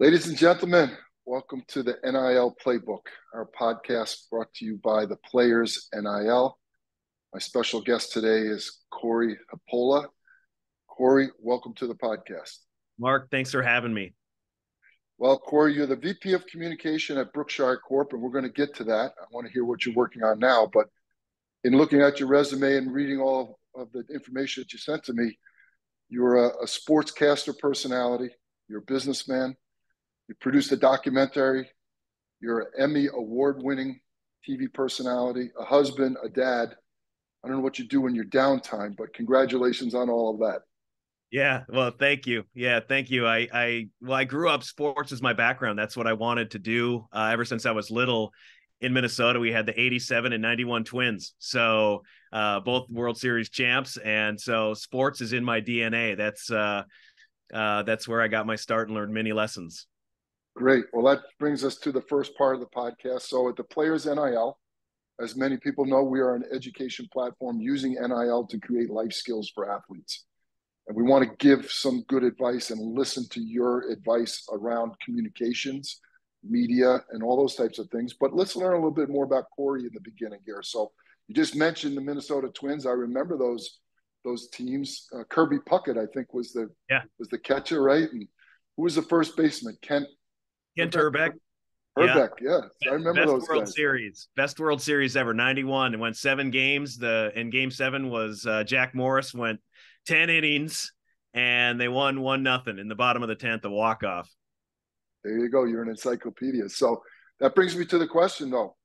Ladies and gentlemen, welcome to the NIL Playbook, our podcast brought to you by the Players NIL. My special guest today is Corey Hapola. Corey, welcome to the podcast. Mark, thanks for having me. Well, Corey, you're the VP of Communication at Brookshire Corp, and we're going to get to that. I want to hear what you're working on now. But in looking at your resume and reading all of the information that you sent to me, you're a sportscaster personality, you're a businessman, you produced a documentary, you're an Emmy award-winning TV personality, a husband, a dad. I don't know what you do in your downtime, but congratulations on all of that. Yeah, well, thank you. Yeah, thank you. I grew up, sports is my background. That's what I wanted to do ever since I was little. In Minnesota, we had the 87 and 91 Twins. So both World Series champs. And so sports is in my DNA. That's where I got my start and learned many lessons. Great. Well, that brings us to the first part of the podcast. So at the Players NIL, as many people know, we are an education platform using NIL to create life skills for athletes. And we want to give some good advice and listen to your advice around communications, media, and all those types of things. But let's learn a little bit more about Corey in the beginning here. So you just mentioned the Minnesota Twins. I remember those teams. Kirby Puckett, I think, was the catcher, right? And who was the first baseman? Kent Hrbek. Hrbek, yeah. I remember Best those World guys. Series. Best World Series ever. 91. It went 7 games. In game 7 was Jack Morris went 10 innings and they won 1-0 in the bottom of the 10th, a walk-off. There you go. You're an encyclopedia. So that brings me to the question, though.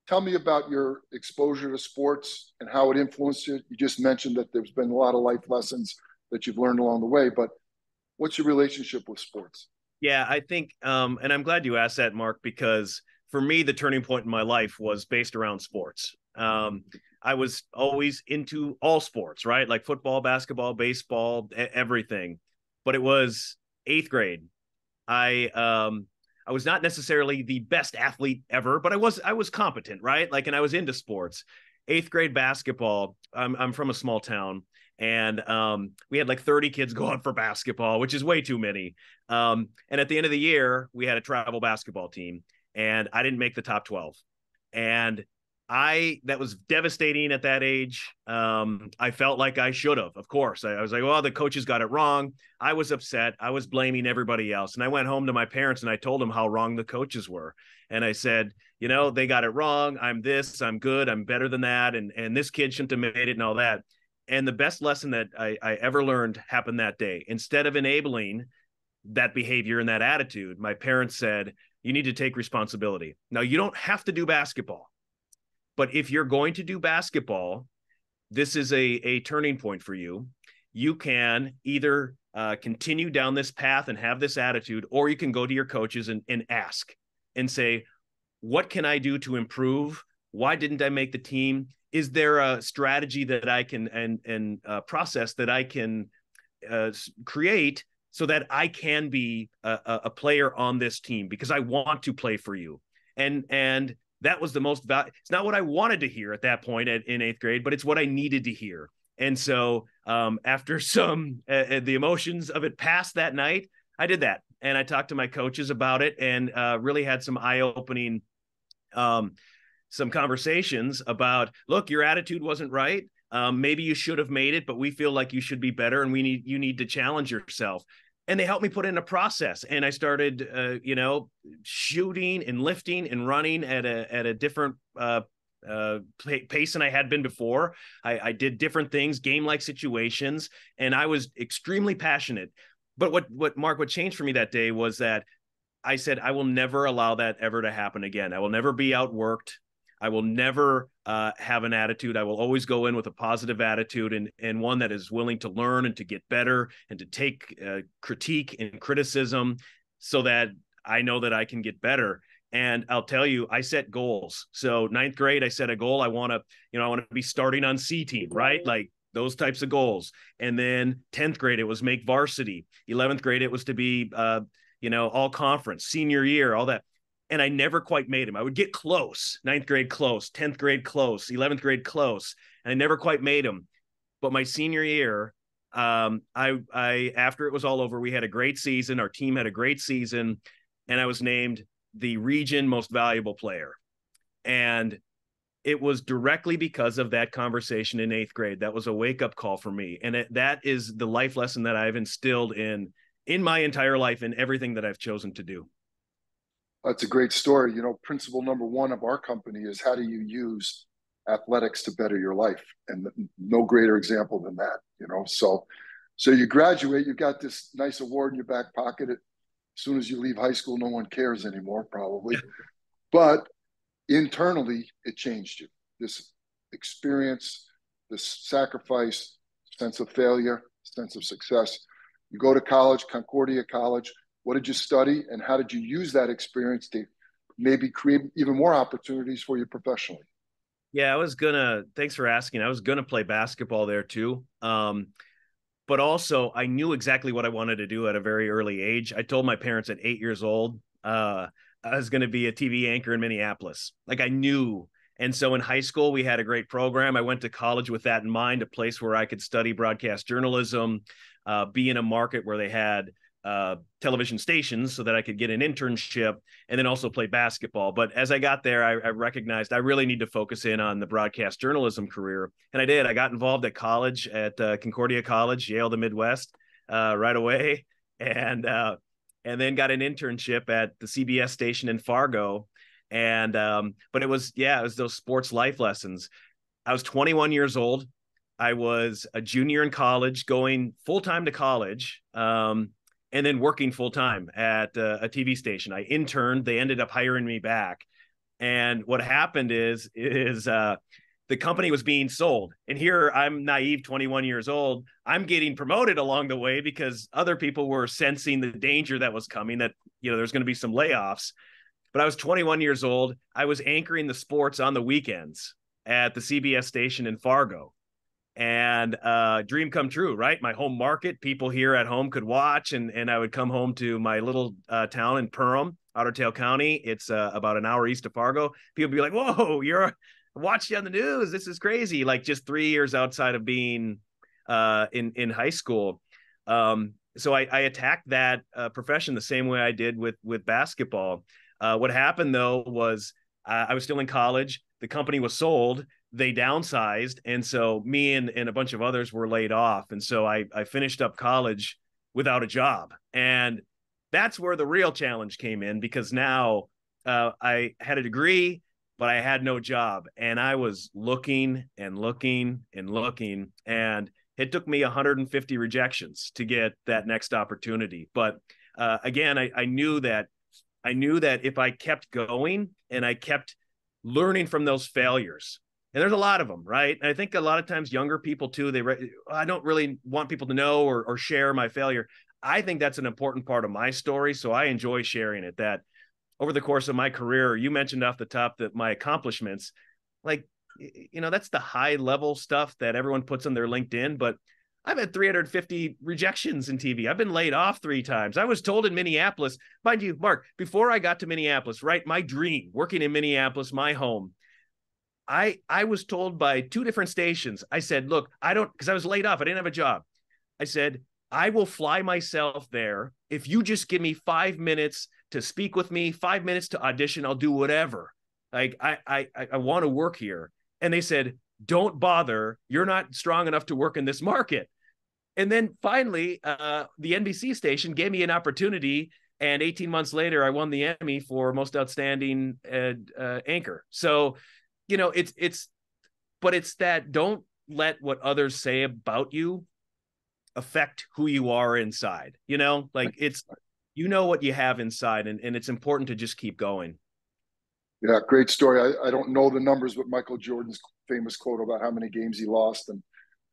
Tell me about your exposure to sports and how it influenced you. You just mentioned that there's been a lot of life lessons that you've learned along the way, but what's your relationship with sports? Yeah, I think, and I'm glad you asked that, Mark, because for me, the turning point in my life was based around sports. I was always into all sports, right? Like football, basketball, baseball, everything. But it was 8th grade. I was not necessarily the best athlete ever, but I was competent, right? Like, and I was into sports. 8th grade basketball. I'm from a small town, and we had like 30 kids go out for basketball, which is way too many. And at the end of the year, we had a travel basketball team, and I didn't make the top 12. And that was devastating at that age. I felt like I should have, of course. I was like, well, the coaches got it wrong. I was upset. I was blaming everybody else. And I went home to my parents and I told them how wrong the coaches were. And I said, they got it wrong. I'm this, I'm good. I'm better than that. And this kid shouldn't have made it and all that. And the best lesson that I ever learned happened that day. Instead of enabling that behavior and that attitude, my parents said, you need to take responsibility. Now, you don't have to do basketball. But if you're going to do basketball, this is a turning point for you. You can either continue down this path and have this attitude, or you can go to your coaches and ask and say, what can I do to improve? Why didn't I make the team? Is there a strategy that I can and process that I can create so that I can be a player on this team because I want to play for you? And that was the most it's not what I wanted to hear at that point in 8th grade, but it's what I needed to hear. And so after the emotions of it passed that night, I did that. And I talked to my coaches about it and really had some eye-opening, some conversations about, look, your attitude wasn't right. Maybe you should have made it, but we feel like you should be better and you need to challenge yourself. And they helped me put in a process. And I started, shooting and lifting and running at a different pace than I had been before. I did different things, game-like situations, and I was extremely passionate. But what changed for me that day was that I said, I will never allow that ever to happen again. I will never be outworked. I will never have an attitude. I will always go in with a positive attitude and one that is willing to learn and to get better and to take critique and criticism so that I know that I can get better. And I'll tell you, I set goals. So 9th grade, I set a goal. I want to be starting on C team, right? Like those types of goals. And then 10th grade, it was make varsity. 11th grade, it was to be, all conference, senior year, all that. And I never quite made him. I would get close. 9th grade close, 10th grade close, 11th grade close, and I never quite made him. But my senior year, I after it was all over, we had a great season. Our team had a great season, and I was named the region most valuable player. And it was directly because of that conversation in 8th grade. That was a wake-up call for me. And that is the life lesson that I've instilled in my entire life and everything that I've chosen to do. That's a great story. You know, principle number one of our company is how do you use athletics to better your life? And no greater example than that, you know. So you graduate, you got this nice award in your back pocket. As soon as you leave high school, no one cares anymore, probably. But internally, it changed you. This experience, this sacrifice, sense of failure, sense of success. You go to college, Concordia College. What did you study, and how did you use that experience to maybe create even more opportunities for you professionally? Yeah, thanks for asking. I was gonna play basketball there too. But also I knew exactly what I wanted to do at a very early age. I told my parents at 8 years old, I was going to be a TV anchor in Minneapolis. Like I knew. And so in high school, we had a great program. I went to college with that in mind, a place where I could study broadcast journalism, be in a market where they had television stations so that I could get an internship and then also play basketball. But as I got there, I recognized I really need to focus in on the broadcast journalism career. And I did. I got involved at college at Concordia College, Yale, the Midwest, right away. And then got an internship at the CBS station in Fargo. And but it was those sports life lessons. I was 21 years old. I was a junior in college, going full-time to college. And then working full time at a TV station. I interned. They ended up hiring me back. And what happened is the company was being sold. And here I'm naive, 21 years old. I'm getting promoted along the way because other people were sensing the danger that was coming, that, you know, there's going to be some layoffs. But I was 21 years old. I was anchoring the sports on the weekends at the CBS station in Fargo. And dream come true, right? My home market, people here at home could watch, and I would come home to my little town in Perham, Otter Tail County. It's about an hour east of Fargo. People would be like, whoa, I watched you on the news. This is crazy. Like just 3 years outside of being in high school. So I attacked that profession the same way I did with basketball. What happened though was I was still in college. The company was sold. They downsized. And so me and a bunch of others were laid off. And so I finished up college without a job. And that's where the real challenge came in, because now I had a degree, but I had no job. And I was looking and looking and looking. And it took me 150 rejections to get that next opportunity. But again, I knew that if I kept going and I kept learning from those failures, and there's a lot of them, right? And I think a lot of times younger people too, I don't really want people to know or share my failure. I think that's an important part of my story. So I enjoy sharing it, that over the course of my career, you mentioned off the top that my accomplishments, like, you know, that's the high level stuff that everyone puts on their LinkedIn, but I've had 350 rejections in TV. I've been laid off 3 times. I was told in Minneapolis, mind you, Mark, before I got to Minneapolis, right? My dream, working in Minneapolis, my home, I was told by 2 different stations. I said, look, because I was laid off. I didn't have a job. I said, I will fly myself there. If you just give me 5 minutes to speak with me, 5 minutes to audition, I'll do whatever. Like, I want to work here. And they said, don't bother. You're not strong enough to work in this market. And then finally, the NBC station gave me an opportunity. And 18 months later, I won the Emmy for Most Outstanding Anchor. So, you know, but it's that, don't let what others say about you affect who you are inside, you know, like you know what you have inside, and it's important to just keep going. Yeah, great story. I don't know the numbers, but Michael Jordan's famous quote about how many games he lost and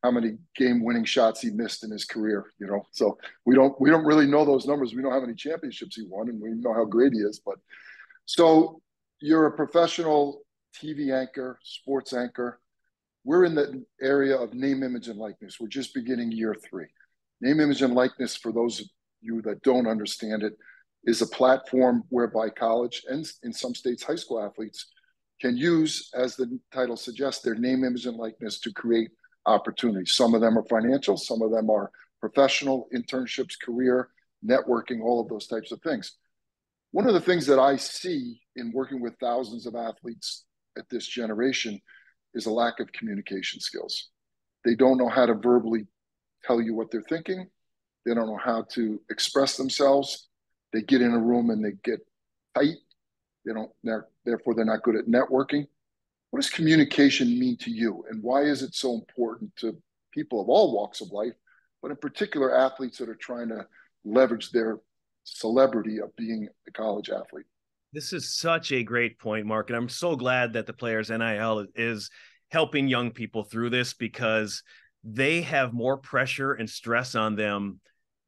how many game-winning shots he missed in his career, you know. So we don't really know those numbers. We know how many championships he won, and we know how great he is. But so you're a professional TV anchor, sports anchor. We're in the area of name, image, and likeness. We're just beginning year 3. Name, image, and likeness, for those of you that don't understand it, is a platform whereby college and in some states high school athletes can use, as the title suggests, their name, image, and likeness to create opportunities. Some of them are financial, some of them are professional, internships, career, networking, all of those types of things. One of the things that I see in working with thousands of athletes at this generation is a lack of communication skills. They don't know how to verbally tell you what they're thinking. They don't know how to express themselves. They get in a room and they get tight. Therefore, they're not good at networking. What does communication mean to you? And why is it so important to people of all walks of life, but in particular athletes that are trying to leverage their celebrity of being a college athlete? This is such a great point, Mark. And I'm so glad that the Players NIL is helping young people through this, because they have more pressure and stress on them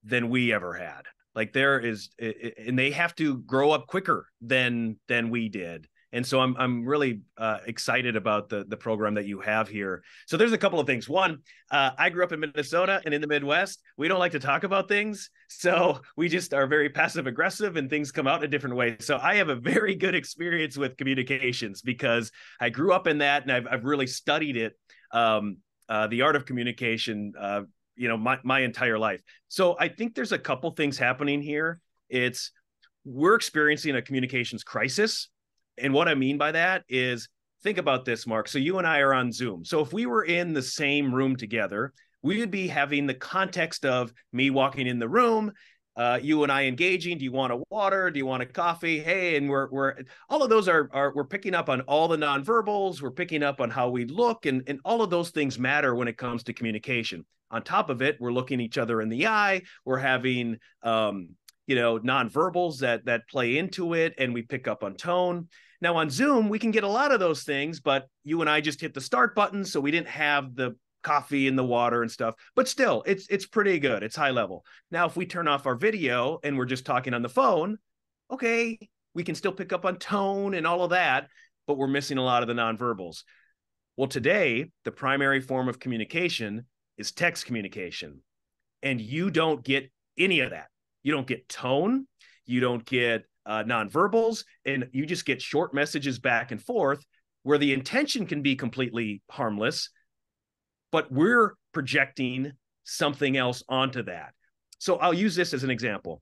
than we ever had. Like and they have to grow up quicker than we did. And so I'm really excited about the program that you have here. So there's a couple of things. One, I grew up in Minnesota and in the Midwest. We don't like to talk about things. So we just are very passive aggressive and things come out in a different way. So I have a very good experience with communications because I grew up in that and I've really studied it, the art of communication, my entire life. So I think there's a couple things happening here. We're experiencing a communications crisis. And what I mean by that is, think about this, Mark. So you and I are on Zoom. So if we were in the same room together, we would be having the context of me walking in the room, you and I engaging. Do you want a water? Do you want a coffee? Hey, and we're all of those we're picking up on all the nonverbals. We're picking up on how we look, and all of those things matter when it comes to communication. On top of it, we're looking each other in the eye. We're having nonverbals that play into it, and we pick up on tone. Now on Zoom, we can get a lot of those things, but you and I just hit the start button, so we didn't have the coffee and the water and stuff. But still, it's pretty good. It's high level. Now, if we turn off our video and we're just talking on the phone, okay, we can still pick up on tone and all of that, but we're missing a lot of the nonverbals. Well, today, the primary form of communication is text communication, and you don't get any of that. You don't get tone, you don't get nonverbals, and you just get short messages back and forth where the intention can be completely harmless, but we're projecting something else onto that. So I'll use this as an example.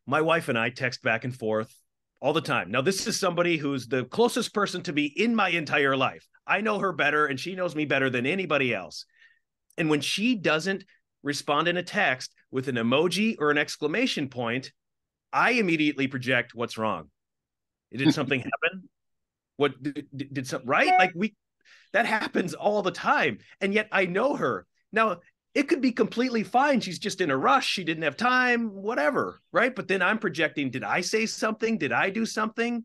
My wife and I text back and forth all the time. Now, this is somebody who's the closest person to me in my entire life. I know her better, and she knows me better than anybody else. And when she doesn't respond in a text with an emoji or an exclamation point, I immediately project what's wrong. Did something happen? What did something right? Like that happens all the time. And yet I know her. Now, it could be completely fine. She's just in a rush. She didn't have time, whatever, right? But then I'm projecting, did I say something? Did I do something?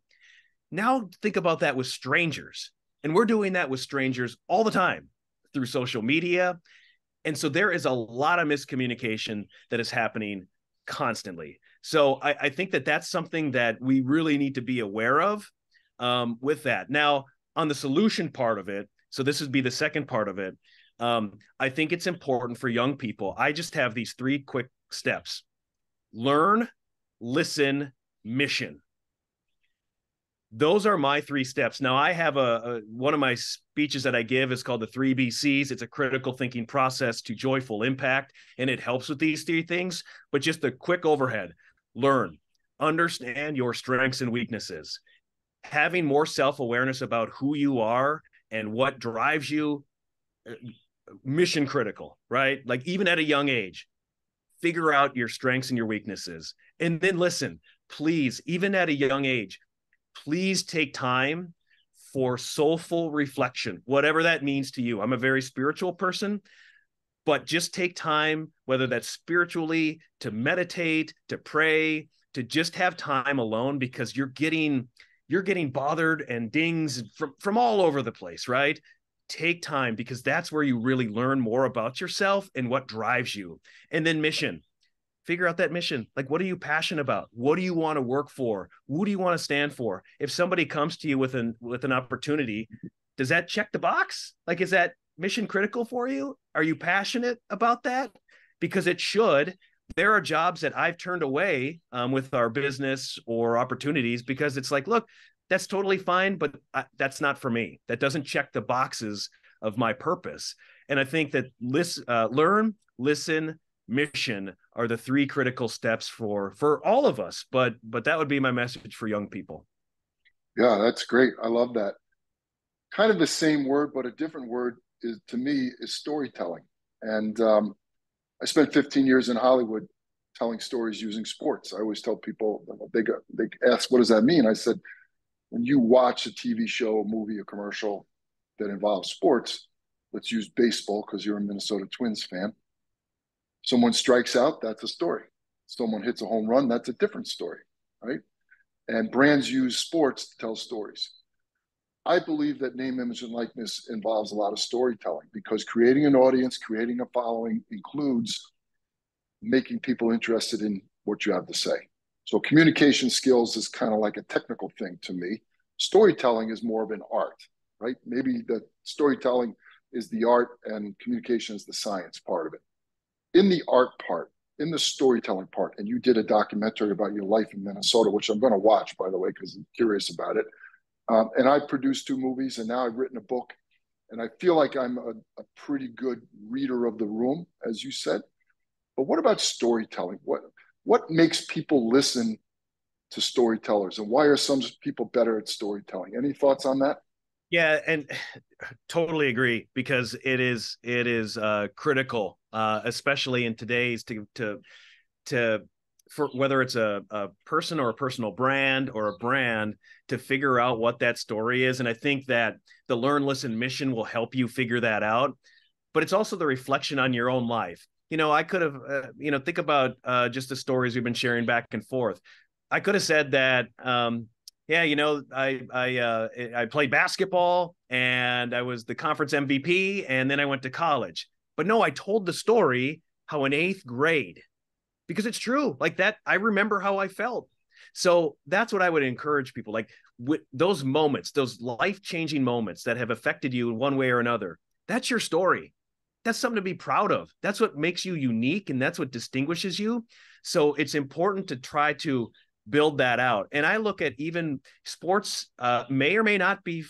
Now think about that with strangers. And we're doing that with strangers all the time through social media. And so there is a lot of miscommunication that is happening constantly. So I think that that's something that we really need to be aware of with that. Now, on the solution part of it, so this would be the second part of it, I think it's important for young people. I just have these 3 quick steps: learn, listen, mission. Those are my 3 steps. Now, I have one of my speeches that I give is called the 3 BCs. It's a critical thinking process to joyful impact, and it helps with these 3 things. But just a quick overhead: learn, understand your strengths and weaknesses, having more self-awareness about who you are and what drives you, mission critical, right? Like even at a young age, figure out your strengths and your weaknesses. And then listen, please, even at a young age, please take time for soulful reflection, whatever that means to you. I'm a very spiritual person, but just take time, whether that's spiritually, to meditate, to pray, to just have time alone, because you're getting bothered and dings from all over the place, right? Take time, because that's where you really learn more about yourself and what drives you. And then mission. Figure out that mission. Like, what are you passionate about? What do you want to work for? Who do you want to stand for? If somebody comes to you with an opportunity, does that check the box? Like, is that mission critical for you? Are you passionate about that? Because it should. There are jobs that I've turned away with our business or opportunities because it's like, look, that's totally fine, but that's not for me. That doesn't check the boxes of my purpose. And I think that learn, listen, mission are the three critical steps for all of us. But that would be my message for young people. Yeah, that's great. I love that. Kind of the same word, but a different word is to me is storytelling. And I spent 15 years in Hollywood telling stories using sports. I always tell people, they ask, what does that mean? I said, when you watch a TV show, a movie, a commercial that involves sports, let's use baseball because you're a Minnesota Twins fan. Someone strikes out, that's a story. Someone hits a home run, that's a different story, right? And brands use sports to tell stories. I believe that name, image, and likeness involves a lot of storytelling because creating an audience, creating a following includes making people interested in what you have to say. So communication skills is kind of like a technical thing to me. Storytelling is more of an art, right? Maybe the storytelling is the art and communication is the science part of it. In the art part, in the storytelling part, and you did a documentary about your life in Minnesota, which I'm going to watch, by the way, because I'm curious about it. And I produced 2 movies, and now I've written a book, and I feel like I'm a pretty good reader of the room, as you said. But what about storytelling? What makes people listen to storytellers, and why are some people better at storytelling? Any thoughts on that? Yeah, and totally agree because it is critical, especially in today's to for whether it's a person or a personal brand or a brand to figure out what that story is. And I think that the learn, listen mission will help you figure that out. But it's also the reflection on your own life. I could have, think about just the stories we've been sharing back and forth. I could have said that, yeah, I played basketball and I was the conference MVP, and then I went to college. But no, I told the story how in 8th grade, because it's true, like that. I remember how I felt. So that's what I would encourage people, like with those moments, those life-changing moments that have affected you in one way or another. That's your story. That's something to be proud of. That's what makes you unique, and that's what distinguishes you. So it's important to try to build that out. And I look at even sports may or may not be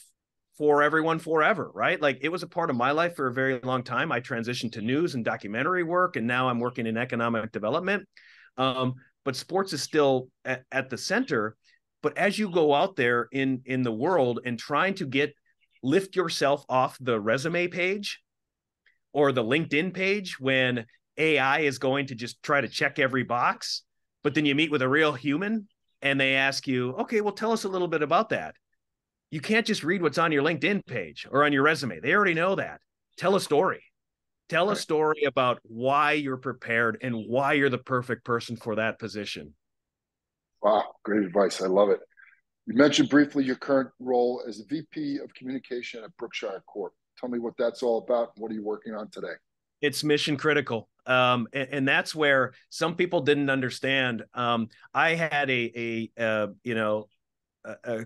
for everyone forever, right? Like it was a part of my life for a very long time. I transitioned to news and documentary work, and now I'm working in economic development. But sports is still at the center. But as you go out there in the world and trying to lift yourself off the resume page or the LinkedIn page when AI is going to just try to check every box, but then you meet with a real human and they ask you, okay, well, tell us a little bit about that. You can't just read what's on your LinkedIn page or on your resume. They already know that. Tell a story. Tell a story about why you're prepared and why you're the perfect person for that position. Wow, great advice. I love it. You mentioned briefly your current role as VP of Communication at Brookshire Corp. Tell me what that's all about. What are you working on today? It's mission critical. And that's where some people didn't understand. I had a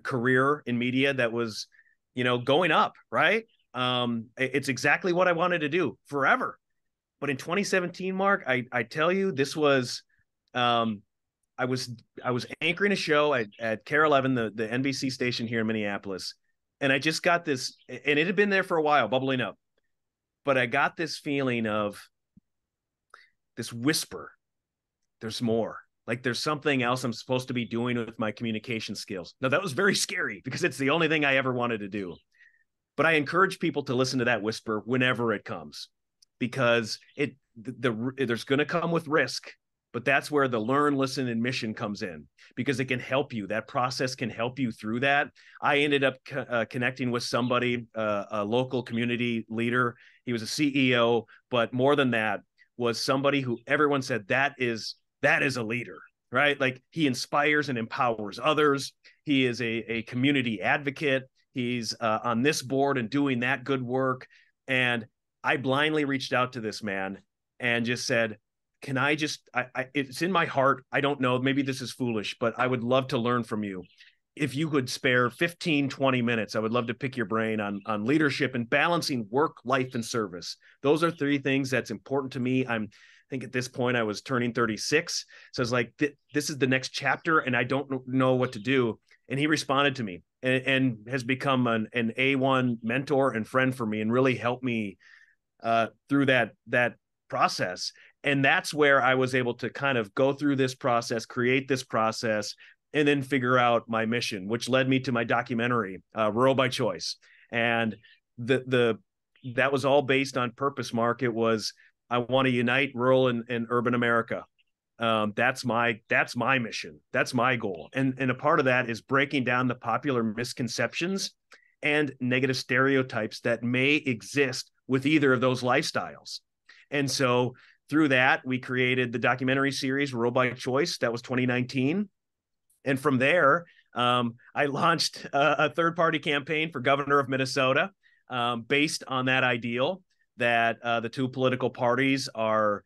career in media that was, going up, right? It's exactly what I wanted to do forever. But in 2017, Mark, I tell you, this was, I was anchoring a show at KARE 11, the NBC station here in Minneapolis. And I just got this, and it had been there for a while, bubbling up. But I got this feeling of this whisper. There's more. Like there's something else I'm supposed to be doing with my communication skills. Now that was very scary because it's the only thing I ever wanted to do. But I encourage people to listen to that whisper whenever it comes, because there's going to come with risk. But that's where the learn, listen, and mission comes in, because it can help you. That process can help you through that. I ended up connecting with somebody, a local community leader. He was a CEO, but more than that, was somebody who everyone said that is a leader, right? Like he inspires and empowers others. He is a community advocate. He's on this board and doing that good work. And I blindly reached out to this man and just said, can I just, it's in my heart. I don't know, maybe this is foolish, but I would love to learn from you. If you could spare 15, 20 minutes, I would love to pick your brain on leadership and balancing work, life, and service. Those are 3 things that's important to me. I think at this point I was turning 36. So it's like, this is the next chapter and I don't know what to do. And he responded to me and has become an A1 mentor and friend for me and really helped me through that process. And that's where I was able to kind of go through this process, create this process, and then figure out my mission, which led me to my documentary, Rural by Choice. And that was all based on purpose, Mark. It was, I want to unite rural and urban America. That's my mission. That's my goal. And a part of that is breaking down the popular misconceptions and negative stereotypes that may exist with either of those lifestyles. And so through that, we created the documentary series, Rural by Choice. That was 2019. And from there, I launched a third-party campaign for governor of Minnesota, based on that ideal that the two political parties are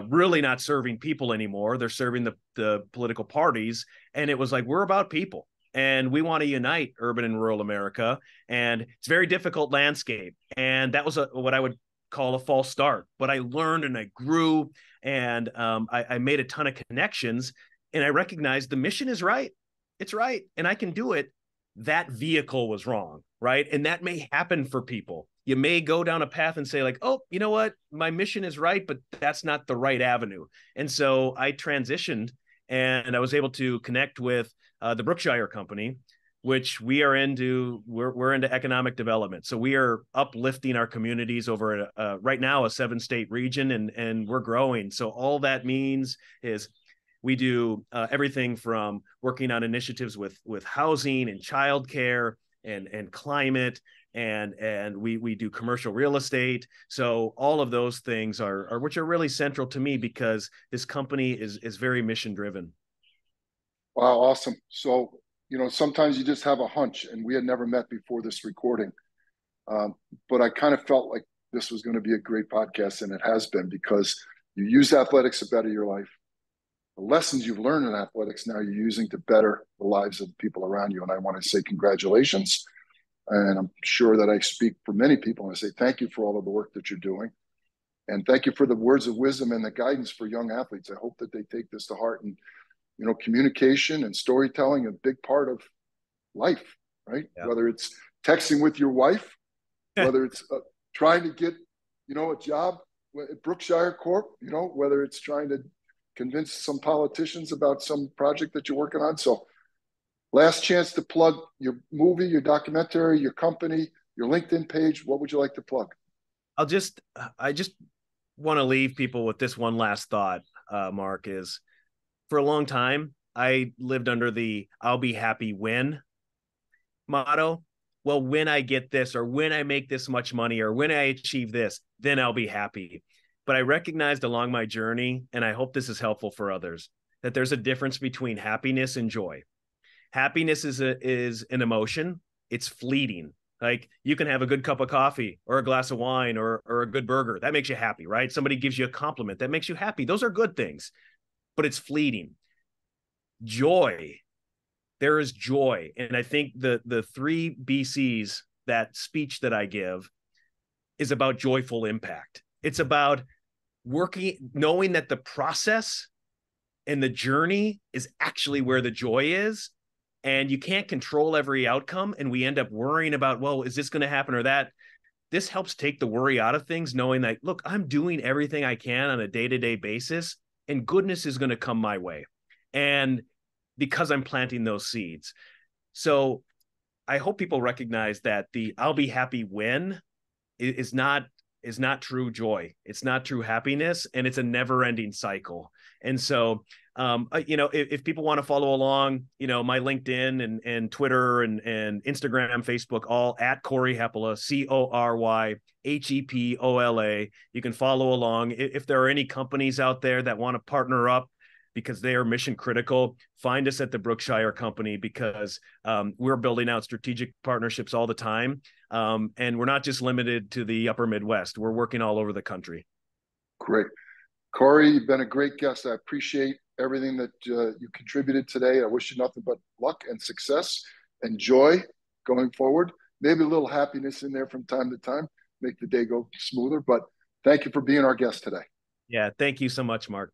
really not serving people anymore. They're serving the political parties. And it was like, we're about people. And we want to unite urban and rural America. And it's a very difficult landscape. And that was what I would call a false start. But I learned and I grew, and I made a ton of connections. And I recognized the mission is right. It's right. And I can do it. That vehicle was wrong. Right. And that may happen for people. You may go down a path and say like, oh, you know what? My mission is right, but that's not the right avenue. And so I transitioned, and I was able to connect with the Brookshire Company, which we're into economic development. So we are uplifting our communities over right now a 7-state region, and we're growing. So all that means is we do everything from working on initiatives with housing and childcare and climate, and we do commercial real estate. So all of those things are which are really central to me, because this company is very mission driven. Wow, awesome. So, sometimes you just have a hunch, and we had never met before this recording. But I kind of felt like this was going to be a great podcast, and it has been, because you use athletics to better your life. The lessons you've learned in athletics now you're using to better the lives of the people around you. And I want to say congratulations. And I'm sure that I speak for many people, and I say thank you for all of the work that you're doing. And thank you for the words of wisdom and the guidance for young athletes. I hope that they take this to heart. And, communication and storytelling, a big part of life, right? Yeah. Whether it's texting with your wife, whether it's trying to get, a job at Brookshire Corp, whether it's trying to convince some politicians about some project that you're working on. So last chance to plug your movie, your documentary, your company, your LinkedIn page. What would you like to plug? I just want to leave people with this one last thought, Mark, is for a long time, I lived under the "I'll be happy when" motto. Well, when I get this, or when I make this much money, or when I achieve this, then I'll be happy. But I recognized along my journey, and I hope this is helpful for others, that there's a difference between happiness and joy. Happiness is an emotion. It's fleeting. Like, you can have a good cup of coffee or a glass of wine or a good burger. That makes you happy, right? Somebody gives you a compliment. That makes you happy. Those are good things, but it's fleeting. Joy. There is joy. And I think the 3 BCs, that speech that I give, is about joyful impact. It's about knowing that the process and the journey is actually where the joy is. And you can't control every outcome. And we end up worrying about, well, is this going to happen or that? This helps take the worry out of things, knowing that, look, I'm doing everything I can on a day-to-day basis, and goodness is going to come my way. And because I'm planting those seeds. So I hope people recognize that the "I'll be happy when" is not true joy. It's not true happiness, and it's a never-ending cycle. And so, if people want to follow along, my LinkedIn and Twitter and Instagram, Facebook, all at Corey Hepola, CORYHEPOLA. You can follow along. If there are any companies out there that want to partner up because they are mission critical, find us at the Brookshire Company, because we're building out strategic partnerships all the time. And we're not just limited to the upper Midwest. We're working all over the country. Great. Corey, you've been a great guest. I appreciate everything that you contributed today. I wish you nothing but luck and success and joy going forward. Maybe a little happiness in there from time to time, make the day go smoother. But thank you for being our guest today. Yeah, thank you so much, Mark.